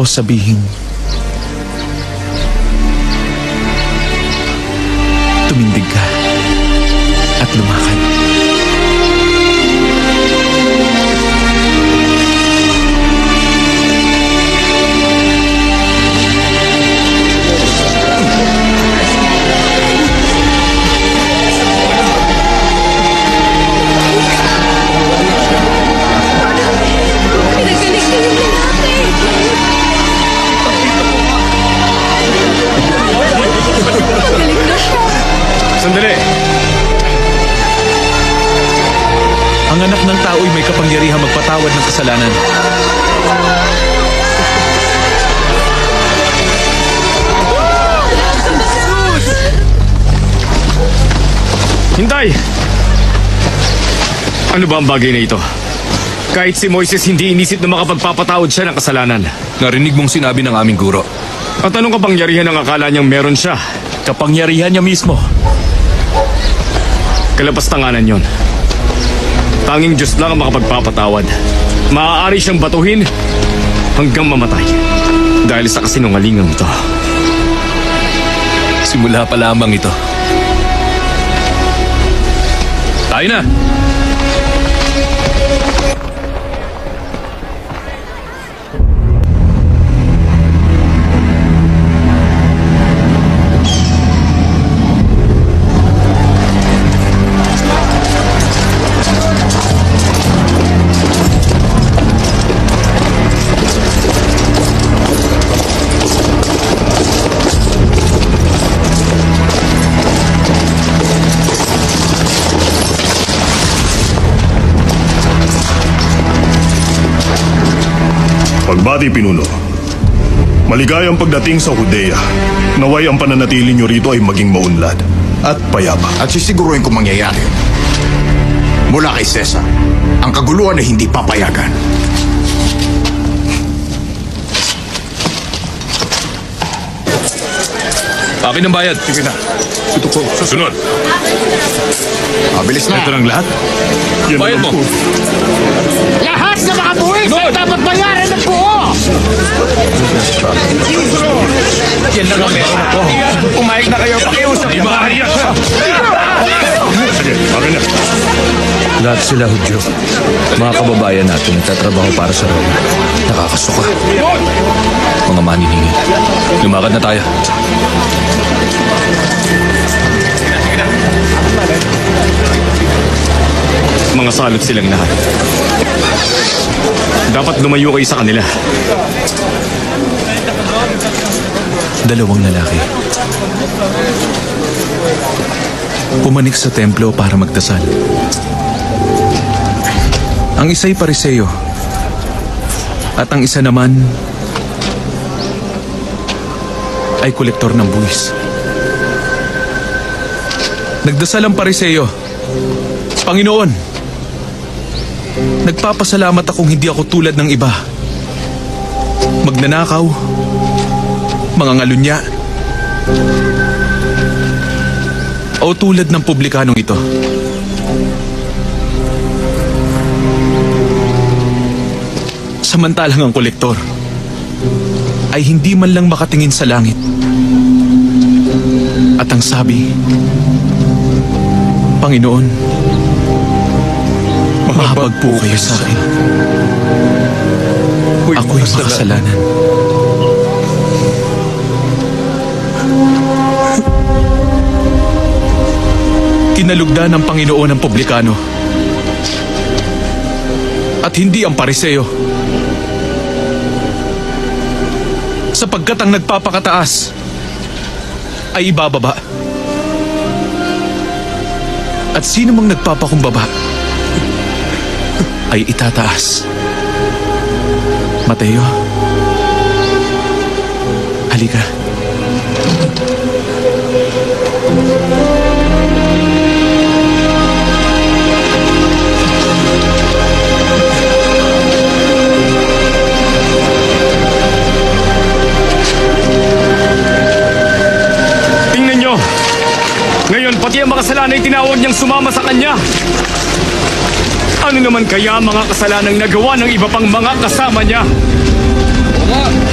o sabihin tumindig ka at lumakad. Pinagaling ka yung lalaki. Magaling na siya. Sandali! Ang anak ng tao'y may kapangyarihang magpatawad ng kasalanan. Hintay! Ano ba ang bagay na ito? Kahit si Moises hindi inisip na makapagpapatawad siya ng kasalanan. Narinig mong sinabi ng aming guro. At anong kapangyarihan ang akala niyang meron siya? Kapangyarihan niya mismo. Kalapastanganan yon. Tanging Diyos lang ang makapagpapatawad. Maaari siyang batuhin hanggang mamatay dahil sa kasinungalingang ito. Simula pa lamang ito. Tayo na! Pagbati, Pinuno. Maligayang pagdating sa Judea. Naway ang pananatili niyo rito ay maging maunlad at payapa. At sisiguruhin kong mangyayari. Mula kay Cesar, ang kaguluhan ay hindi papayagan. Akin ang bayad. Sige na. Ito po. Susunod. Mabilis na. Ito lang lahat. Yan Bayad naman mo. po. Lahat na mga buwis ay dapat bayaran ng buo! Yan lang ang meron ako. Pumayag na kayo, pakiusap Di maaari yan. Sige, akin na. Lahat sila Hudyo. Mga kababayan natin nagtatrabaho para sa Roma. Nakakasuka. Mga maniningil. Lumakad na tayo. Mga salot silang lahat. Dapat lumayo kayo sa kanila. Dalawang lalaki. Pumanik sa templo para magdasal. Ang isa'y pariseo. At ang isa naman ay kolektor ng buwis. Nagdasal ang pariseo. Panginoon, nagpapasalamat akong hindi ako tulad ng iba. Magnanakaw, mga ngalunya, o tulad ng publikanong ito. Samantalang ang kolektor ay hindi man lang makatingin sa langit. At ang sabi, Panginoon, mahabag po kayo sa akin. Ako'y makasalanan. Kinalugdan ng Panginoon ang publikano at hindi ang pariseo. Sapagkat ang nagpapakataas ay ibababa. At sino mang nagpapakumbaba ay itataas. Mateo, halika. Tingnan nyo! Ngayon, pati ang makasalanan ay tinawag niyang sumama sa kanya. Ano naman kaya ang mga kasalanang nagawa ng iba pang mga kasama niya? Oo nga.